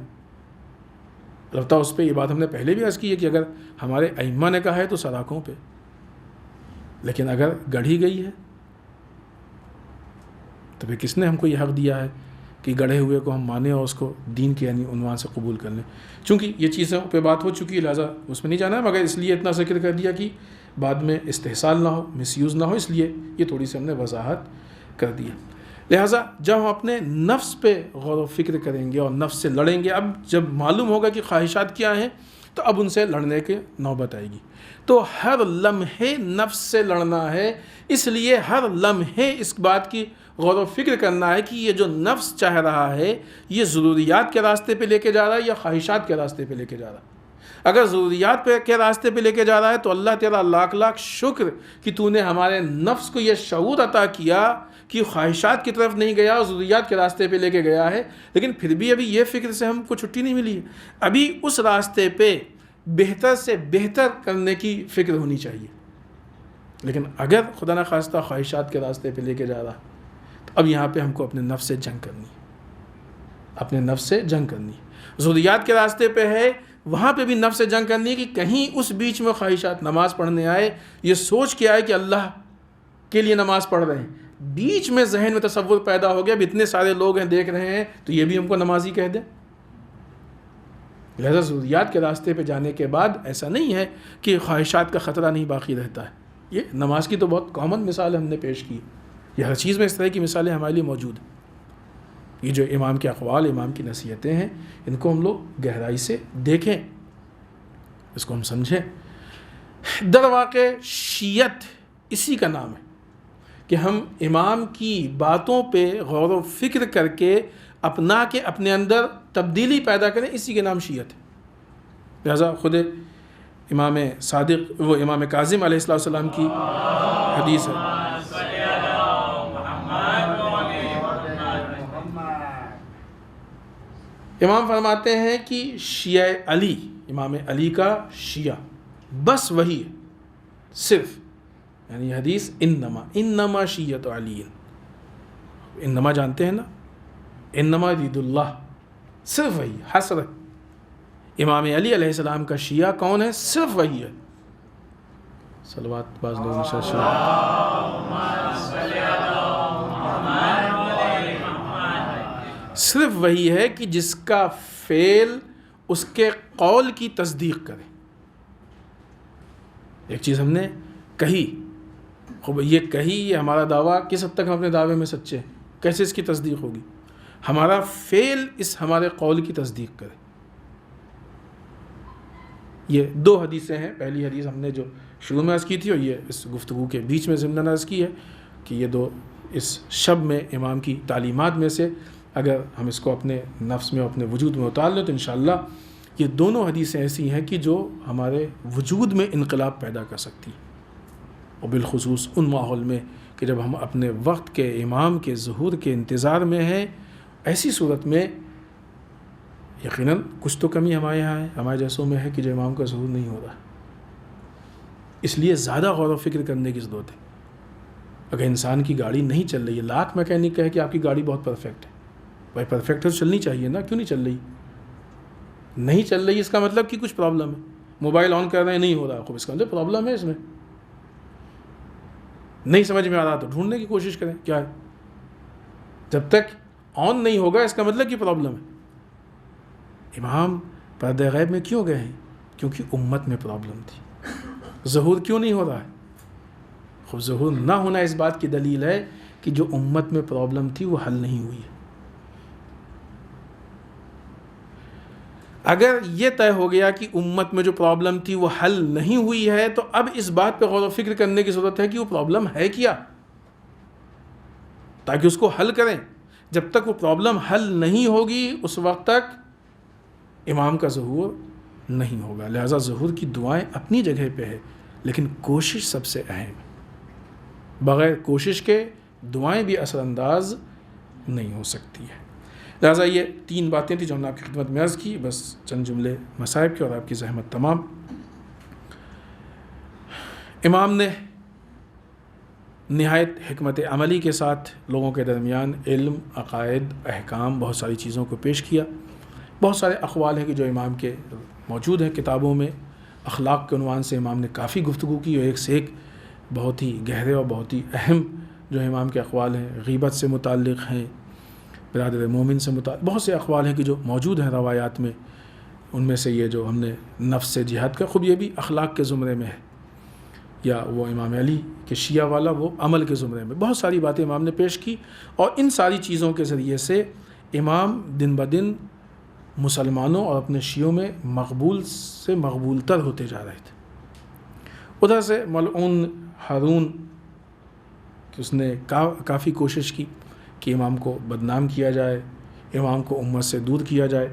البتہ اس پہ یہ بات ہم نے پہلے بھی عرض کی ہے کہ اگر ہمارے ائمہ نے کہا ہے تو سراکوں پہ، لیکن اگر گڑھی گئی ہے تو پھر کس نے ہم کو یہ حق دیا ہے کہ گڑھے ہوئے کو ہم مانیں اور اس کو دین کے یعنی عنوان سے قبول کر لیں؟ چونکہ یہ چیزیں پہ بات ہو چکی ہے لہٰذا اس میں نہیں جانا ہے، مگر اس لیے اتنا ذکر کر دیا کہ بعد میں استحصال نہ ہو، مس یوز نہ ہو، اس لیے یہ تھوڑی سی ہم نے وضاحت کر دیا. لہٰذا جب ہم اپنے نفس پہ غور و فکر کریں گے اور نفس سے لڑیں گے، اب جب معلوم ہوگا کہ خواہشات کیا ہیں تو اب ان سے لڑنے کے نوبت آئے گی. تو ہر لمحے نفس سے لڑنا ہے، اس لیے ہر لمحے اس بات کی غور و فکر کرنا ہے کہ یہ جو نفس چاہ رہا ہے یہ ضروریات کے راستے پہ لے کے جا رہا ہے یا خواہشات کے راستے پہ لے کے جا رہا ہے. اگر ضروریات کے راستے پہ لے کے جا رہا ہے تو اللہ تیرا لاکھ لاکھ شکر کہ تو نے ہمارے نفس کو یہ شعور عطا کیا کہ خواہشات کی طرف نہیں گیا اور ضروریات کے راستے پہ لے کے گیا ہے. لیکن پھر بھی ابھی یہ فکر سے ہم کو چھٹی نہیں ملی ہے، ابھی اس راستے پہ بہتر سے بہتر کرنے کی فکر ہونی چاہیے. لیکن اگر خدا نہ خواستہ خواہشات کے راستے پہ لے کے جا رہا تو اب یہاں پہ ہم کو اپنے نفس سے جنگ کرنی ہے، اپنے نفس سے جنگ کرنی ہے. ضروریات کے راستے پہ ہے، وہاں پہ بھی نفس سے جنگ کرنی ہے کہ کہیں اس بیچ میں خواہشات نماز پڑھنے آئے، یہ سوچ کے آئے کہ اللہ کے لیے نماز پڑھ رہے ہیں، بیچ میں ذہن میں تصور پیدا ہو گیا اب اتنے سارے لوگ ہیں دیکھ رہے ہیں تو یہ بھی ہم کو نمازی کہہ دیں. لہذا ضروریات کے راستے پہ جانے کے بعد ایسا نہیں ہے کہ خواہشات کا خطرہ نہیں باقی رہتا ہے. یہ نماز کی تو بہت کامن مثال ہم نے پیش کی، یہ ہر چیز میں اس طرح کی مثالیں ہمارے لیے موجود ہیں. یہ جو امام کے اقوال، امام کی نصیحتیں ہیں، ان کو ہم لوگ گہرائی سے دیکھیں، اس کو ہم سمجھیں. در واقع شیعت اسی کا نام ہے کہ ہم امام کی باتوں پہ غور و فکر کر کے اپنا کے اپنے اندر تبدیلی پیدا کریں، اسی کے نام شیعت ہے۔ لہٰذا خود امام صادق وہ امام کاظم علیہ السلام کی حدیث ہے، امام فرماتے ہیں کہ شیعہ علی، امام علی کا شیعہ بس وہی ہے، صرف، یعنی حدیث انما شیعت علی، انما جانتے ہیں نا، انما یرید اللہ، صرف وہی حسر ہے۔ امام علی علیہ السلام کا شیعہ کون ہے؟ صرف وہی ہے۔ صلوات بعض لوگوں نے صرف وہی ہے کہ جس کا فعل اس کے قول کی تصدیق کرے۔ ایک چیز ہم نے کہی، خوب یہ کہی، یہ ہمارا دعویٰ کس حد تک ہم اپنے دعوے میں سچے ہیں، کیسے اس کی تصدیق ہوگی؟ ہمارا فعل اس ہمارے قول کی تصدیق کرے۔ یہ دو حدیثیں ہیں، پہلی حدیث ہم نے جو شروع میں عرض کی تھی، اور یہ اس گفتگو کے بیچ میں ضمناً عرض کی ہے کہ یہ دو اس شب میں امام کی تعلیمات میں سے اگر ہم اس کو اپنے نفس میں، اپنے وجود میں اتار لیں تو انشاءاللہ یہ دونوں حدیثیں ایسی ہیں کہ جو ہمارے وجود میں انقلاب پیدا کر سکتی ہیں، اور بالخصوص ان ماحول میں کہ جب ہم اپنے وقت کے امام کے ظہور کے انتظار میں ہیں، ایسی صورت میں یقیناً کچھ تو کمی ہمارے یہاں ہے، ہمارے جیسوں میں ہے کہ جو امام کا ظہور نہیں ہو رہا۔ اس لیے زیادہ غور و فکر کرنے کی ضرورت ہے۔ اگر انسان کی گاڑی نہیں چل رہی ہے، لاکھ میکینک کہے کہ آپ کی گاڑی بہت پرفیکٹ ہے، بھائی پرفیکٹ ہے تو چلنی چاہیے نا، کیوں نہیں چل رہی؟ نہیں چل رہی اس کا مطلب کہ کچھ پرابلم ہے۔ موبائل آن کر رہے ہیں، نہیں ہو رہا، خوب اس کا مطلب پرابلم ہے اس میں۔ نہیں سمجھ میں آ رہا تو ڈھونڈنے کی کوشش کریں کیا ہے۔ جب تک آن نہیں ہوگا اس کا مطلب کہ پرابلم ہے۔ امام پردہ غیب میں کیوں گئے ہیں؟ کیونکہ امت میں پرابلم تھی۔ ظہور کیوں نہیں ہو رہا ہے؟ خوب ظہور نہ ہونا اس بات کی دلیل ہے کہ جو امت میں پرابلم تھی وہ حل نہیں ہوئی ہے۔ اگر یہ طے ہو گیا کہ امت میں جو پرابلم تھی وہ حل نہیں ہوئی ہے تو اب اس بات پہ غور و فکر کرنے کی ضرورت ہے کہ وہ پرابلم ہے کیا، تاکہ اس کو حل کریں۔ جب تک وہ پرابلم حل نہیں ہوگی اس وقت تک امام کا ظہور نہیں ہوگا۔ لہٰذا ظہور کی دعائیں اپنی جگہ پہ ہے، لیکن کوشش سب سے اہم ہے۔ بغیر کوشش کے دعائیں بھی اثر انداز نہیں ہو سکتی ہیں۔ لہٰذا یہ تین باتیں تھیں جو ہم نے آپ کی خدمت میں عرض کی، بس چند جملے مصائب کے اور آپ کی زحمت تمام۔ امام نے نہایت حکمت عملی کے ساتھ لوگوں کے درمیان علم، عقائد، احکام، بہت ساری چیزوں کو پیش کیا۔ بہت سارے اقوال ہیں کہ جو امام کے موجود ہیں کتابوں میں۔ اخلاق کے عنوان سے امام نے کافی گفتگو کی، اور ایک سے ایک بہت ہی گہرے اور بہت ہی اہم جو امام کے اقوال ہیں، غیبت سے متعلق ہیں، برادر مومن سے متعلق بہت سے اقوال ہیں کہ جو موجود ہیں روایات میں۔ ان میں سے یہ جو ہم نے نفس سے جہاد کا، خوب یہ بھی اخلاق کے زمرے میں ہے، یا وہ امام علی کے شیعہ والا وہ عمل کے زمرے میں۔ بہت ساری باتیں امام نے پیش کی، اور ان ساری چیزوں کے ذریعے سے امام دن بدن مسلمانوں اور اپنے شیعوں میں مقبول سے مقبول تر ہوتے جا رہے تھے۔ ادھر سے ملعون ہارون کہ اس نے کافی کوشش کی کہ امام کو بدنام کیا جائے، امام کو امت سے دور کیا جائے،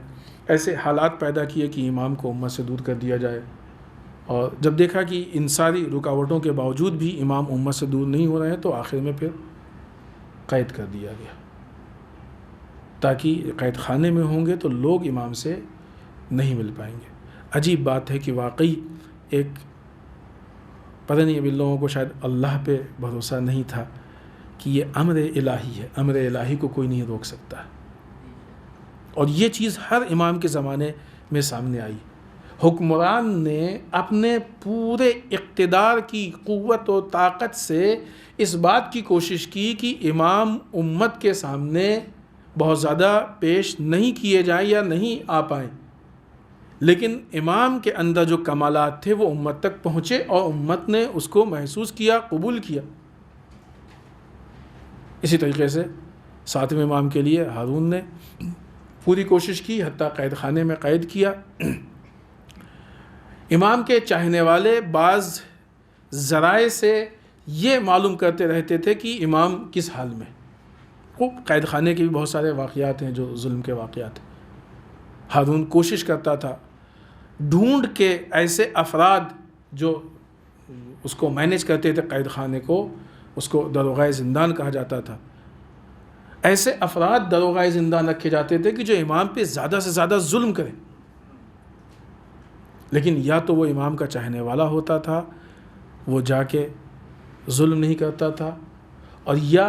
ایسے حالات پیدا کیے کہ امام کو امت سے دور کر دیا جائے۔ اور جب دیکھا کہ ان ساری رکاوٹوں کے باوجود بھی امام امت سے دور نہیں ہو رہے ہیں تو آخر میں پھر قید کر دیا گیا، تاکہ قید خانے میں ہوں گے تو لوگ امام سے نہیں مل پائیں گے۔ عجیب بات ہے کہ واقعی ایک پتہ نہیں، ابھی لوگوں کو شاید اللہ پہ بھروسہ نہیں تھا کہ یہ امر الہی ہے، امر الہی کو کوئی نہیں روک سکتا، اور یہ چیز ہر امام کے زمانے میں سامنے آئی۔ حکمران نے اپنے پورے اقتدار کی قوت و طاقت سے اس بات کی کوشش کی کہ امام امت کے سامنے بہت زیادہ پیش نہیں کیے جائیں یا نہیں آ پائیں، لیکن امام کے اندر جو کمالات تھے وہ امت تک پہنچے اور امت نے اس کو محسوس کیا، قبول کیا۔ اسی طریقے سے ساتویں امام کے لیے ہارون نے پوری کوشش کی، حتیٰ قید خانے میں قید کیا۔ امام کے چاہنے والے بعض ذرائع سے یہ معلوم کرتے رہتے تھے کہ امام کس حال میں، وہ قید خانے کے بھی بہت سارے واقعات ہیں جو ظلم کے واقعات ہیں۔ ہارون کوشش کرتا تھا ڈھونڈ کے ایسے افراد جو اس کو مینیج کرتے تھے قید خانے کو، اس کو داروغہ زندان کہا جاتا تھا، ایسے افراد داروغہ زندان رکھے جاتے تھے کہ جو امام پہ زیادہ سے زیادہ ظلم کریں، لیکن یا تو وہ امام کا چاہنے والا ہوتا تھا، وہ جا کے ظلم نہیں کرتا تھا، اور یا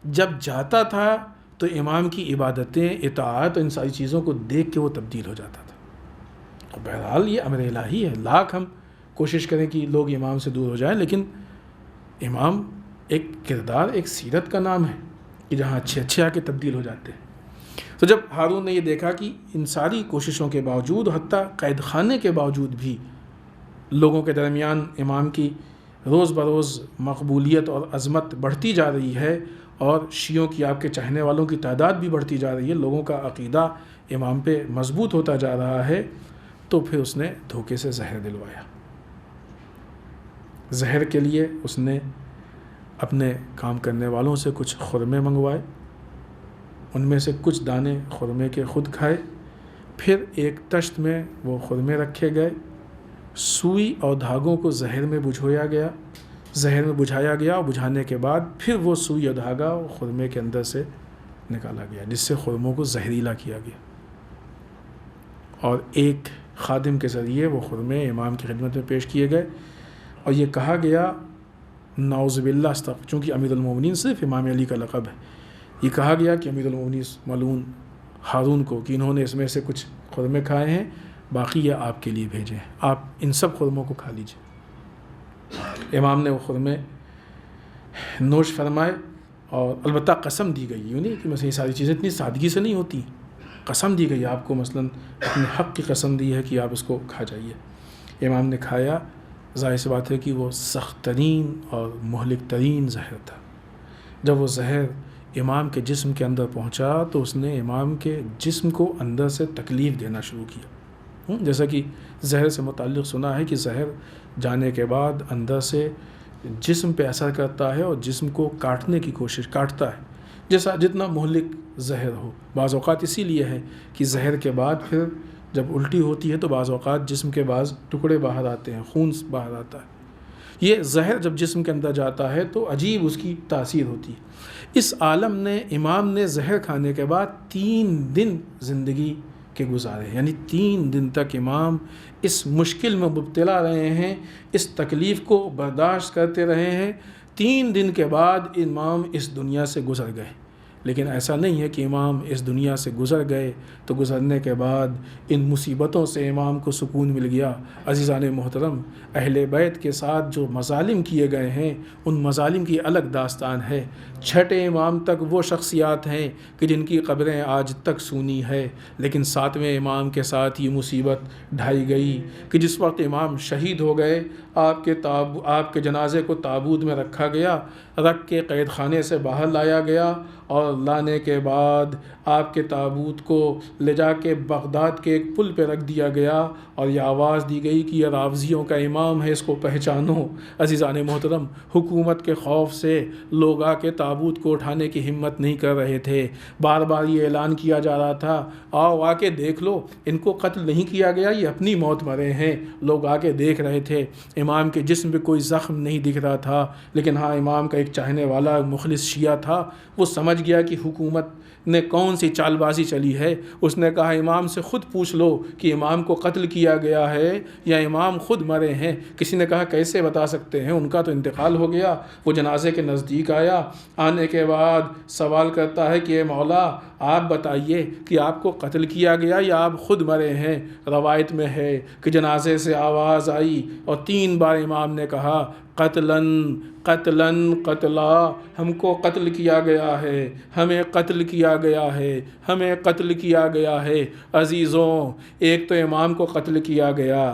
جب جاتا تھا تو امام کی عبادتیں، اطاعت، ان ساری چیزوں کو دیکھ کے وہ تبدیل ہو جاتا تھا۔ اور بہرحال یہ امر الہی ہے، لاکھ ہم کوشش کریں کہ لوگ امام سے دور ہو جائیں، لیکن امام ایک کردار، ایک سیرت کا نام ہے کہ جہاں اچھے آ کے تبدیل ہو جاتے ہیں۔ تو جب ہارون نے یہ دیکھا کہ ان ساری کوششوں کے باوجود، حتیٰ قید خانے کے باوجود بھی لوگوں کے درمیان امام کی روز بروز مقبولیت اور عظمت بڑھتی جا رہی ہے، اور شیعوں کی، آپ کے چاہنے والوں کی تعداد بھی بڑھتی جا رہی ہے، لوگوں کا عقیدہ امام پہ مضبوط ہوتا جا رہا ہے، تو پھر اس نے دھوکے سے زہر دلوایا۔ زہر کے لیے اس نے اپنے کام کرنے والوں سے کچھ خرمے منگوائے، ان میں سے کچھ دانے خرمے کے خود کھائے، پھر ایک تشت میں وہ خرمے رکھے گئے، سوئی اور دھاگوں کو زہر میں بجھایا گیا، اور بجھانے کے بعد پھر وہ سوئی اور دھاگا خرمے کے اندر سے نکالا گیا، جس سے خرموں کو زہریلا کیا گیا، اور ایک خادم کے ذریعے وہ خرمے امام کی خدمت میں پیش کیے گئے، اور یہ کہا گیا، نعوذ باللہ، چونکہ امیر المومنین صرف امام علی کا لقب ہے، یہ کہا گیا کہ امیر المومنین ملعون ہارون کو کہ انہوں نے اس میں سے کچھ خرمے کھائے ہیں، باقی یہ آپ کے لیے بھیجے ہیں، آپ ان سب خرموں کو کھا لیجیے۔ امام نے وہ خرمے نوش فرمائے، اور البتہ قسم دی گئی، یوں نہیں کہ مثلا یہ ساری چیزیں اتنی سادگی سے نہیں ہوتی، قسم دی گئی آپ کو، مثلا اپنے حق کی قسم دی ہے کہ آپ اس کو کھا جائیے۔ امام نے کھایا، ظاہر سی بات ہے کہ وہ سخت ترین اور مہلک ترین زہر تھا۔ جب وہ زہر امام کے جسم کے اندر پہنچا تو اس نے امام کے جسم کو اندر سے تکلیف دینا شروع کیا، جیسا کہ زہر سے متعلق سنا ہے کہ زہر جانے کے بعد اندر سے جسم پہ اثر کرتا ہے اور جسم کو کاٹنے کی کوشش کاٹتا ہے، جیسا جتنا مہلک زہر ہو۔ بعض اوقات اسی لیے ہے کہ زہر کے بعد پھر جب الٹی ہوتی ہے تو بعض اوقات جسم کے بعض ٹکڑے باہر آتے ہیں، خون باہر آتا ہے۔ یہ زہر جب جسم کے اندر جاتا ہے تو عجیب اس کی تاثیر ہوتی ہے۔ اس عالم نے، امام نے زہر کھانے کے بعد 3 دن زندگی کے گزارے، یعنی 3 دن تک امام اس مشکل میں مبتلا رہے ہیں، اس تکلیف کو برداشت کرتے رہے ہیں۔ 3 دن کے بعد امام اس دنیا سے گزر گئے، لیکن ایسا نہیں ہے کہ امام اس دنیا سے گزر گئے تو گزرنے کے بعد ان مصیبتوں سے امام کو سکون مل گیا۔ عزیزان محترم، اہل بیت کے ساتھ جو مظالم کیے گئے ہیں، ان مظالم کی الگ داستان ہے۔ 6 امام تک وہ شخصیات ہیں کہ جن کی قبریں آج تک سونی ہے، لیکن 7ویں امام کے ساتھ یہ مصیبت ڈھائی گئی کہ جس وقت امام شہید ہو گئے، آپ کے جنازے کو تابوت میں رکھا گیا، رکھ کے قید خانے سے باہر لایا گیا، اور لانے کے بعد آپ کے تابوت کو لے جا کے بغداد کے ایک پل پہ رکھ دیا گیا، اور یہ آواز دی گئی کہ یہ رافضیوں کا امام ہے، اس کو پہچانو۔ عزیزان محترم، حکومت کے خوف سے لوگ آ کے تابوت کو اٹھانے کی ہمت نہیں کر رہے تھے، بار بار یہ اعلان کیا جا رہا تھا، آؤ آ کے دیکھ لو، ان کو قتل نہیں کیا گیا، یہ اپنی موت مرے ہیں۔ لوگ آ کے دیکھ رہے تھے، امام کے جسم پہ کوئی زخم نہیں دکھ رہا تھا، لیکن ہاں امام کا ایک چاہنے والا مخلص شیعہ تھا، وہ سمجھ گیا کہ حکومت نے کون سی چال بازی چلی ہے۔ اس نے کہا امام سے خود پوچھ لو کہ امام کو قتل کیا گیا ہے یا امام خود مرے ہیں۔ کسی نے کہا کیسے بتا سکتے ہیں، ان کا تو انتقال ہو گیا۔ وہ جنازے کے نزدیک آیا، آنے کے بعد سوال کرتا ہے کہ اے مولا آپ بتائیے کہ آپ کو قتل کیا گیا یا آپ خود مرے ہیں۔ روایت میں ہے کہ جنازے سے آواز آئی اور 3 بار امام نے کہا قتلاً قتلاً قتلا، ہم کو قتل کیا گیا ہے، ہمیں قتل کیا گیا ہے، ہمیں قتل کیا گیا ہے۔ عزیزوں، ایک تو امام کو قتل کیا گیا،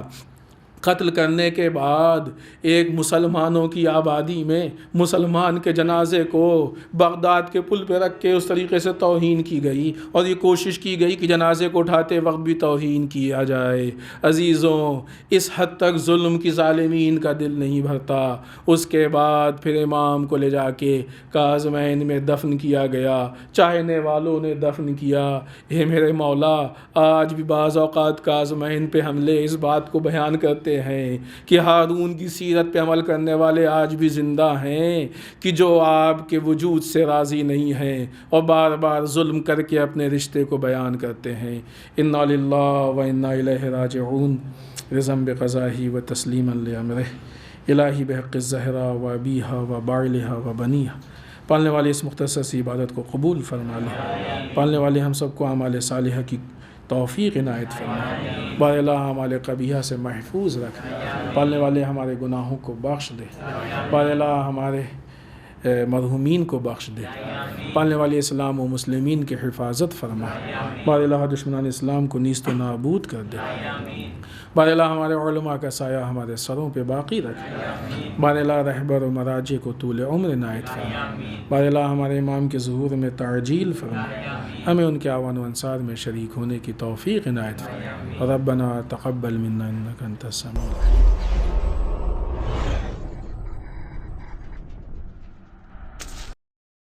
قتل کرنے کے بعد ایک مسلمانوں کی آبادی میں مسلمان کے جنازے کو بغداد کے پل پہ رکھ کے اس طریقے سے توہین کی گئی، اور یہ کوشش کی گئی کہ جنازے کو اٹھاتے وقت بھی توہین کیا جائے۔ عزیزوں، اس حد تک ظلم کی ظالمین کا دل نہیں بھرتا۔ اس کے بعد پھر امام کو لے جا کے کاظمین میں دفن کیا گیا، چاہنے والوں نے دفن کیا۔ اے میرے مولا، آج بھی بعض اوقات کاظمین پہ حملے اس بات کو بیان کرتے ہیں کہ ہارون کی سیرت پہ عمل کرنے والے آج بھی زندہ ہیں کہ جو آپ کے وجود سے راضی نہیں ہیں اور بار بار ظلم کر کے اپنے رشتے کو بیان کرتے ہیں۔ انا للہ و انا الیہ راجعون، رضا بقضائہ و تسلیما لامرہ، الہی بحق الزہرا و ابیہا و باعلہا و بنیہا۔ پالنے والے اس مختصر سی عبادت کو قبول فرما لے، پالنے والے ہم سب کو اعمال صالحہ کی توفیق عنایت فرما، بار الہ ہمارے قبیحہ سے محفوظ رکھ، پالنے والے ہمارے گناہوں کو بخش دے، بار الہ ہمارے مرحومین کو بخش دے، پالنے والے اسلام و مسلمین کی حفاظت فرما، بار الہ دشمنان اسلام کو نیست و نابود کر دے، بار الہ ہمارے علماء کا سایہ ہمارے سروں پہ باقی رکھ، بار الہ رہبر و مراجع کو طول عمر عنایت فرما، بار الہ ہمارے امام کے ظہور میں تعجیل فرما، ہمیں ان کے اعوان و انصار میں شریک ہونے کی توفیق عنایت فرما۔ ربنا تقبل منا انک انت السمیع العلیم۔